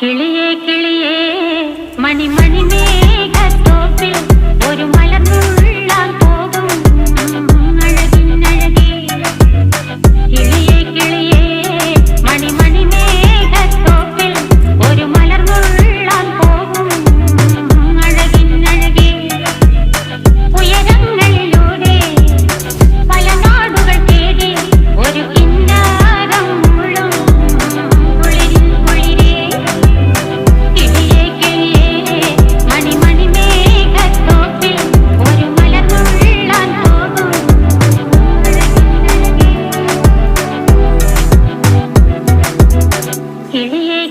കിളിയേ കിളിയേ മണിമണി മേഘത്തോപ്പിൽ ഒരു മലർന്നുള്ളാൻ പോകും അഴകിനഴകേ. കിളിയേ കിളിയേ മണിമണി മേഘത്തോപ്പിൽ ഒരു മലർന്നുള്ളാൻ പോകും അഴകിനഴകേ. ഉയരങ്ങളിലൂടെ പല നാടുകൾ തേടി ഒരു കിന്നാരം മുഴും കുളിരിൻ കുളിരേ. കിളിയേ കിളിയേ മണിമണി മേഘത്തോപ്പിൽ ഒരു മലർന്നുള്ളാൻ പോകും അഴകിനഴകേ. കിളിയേ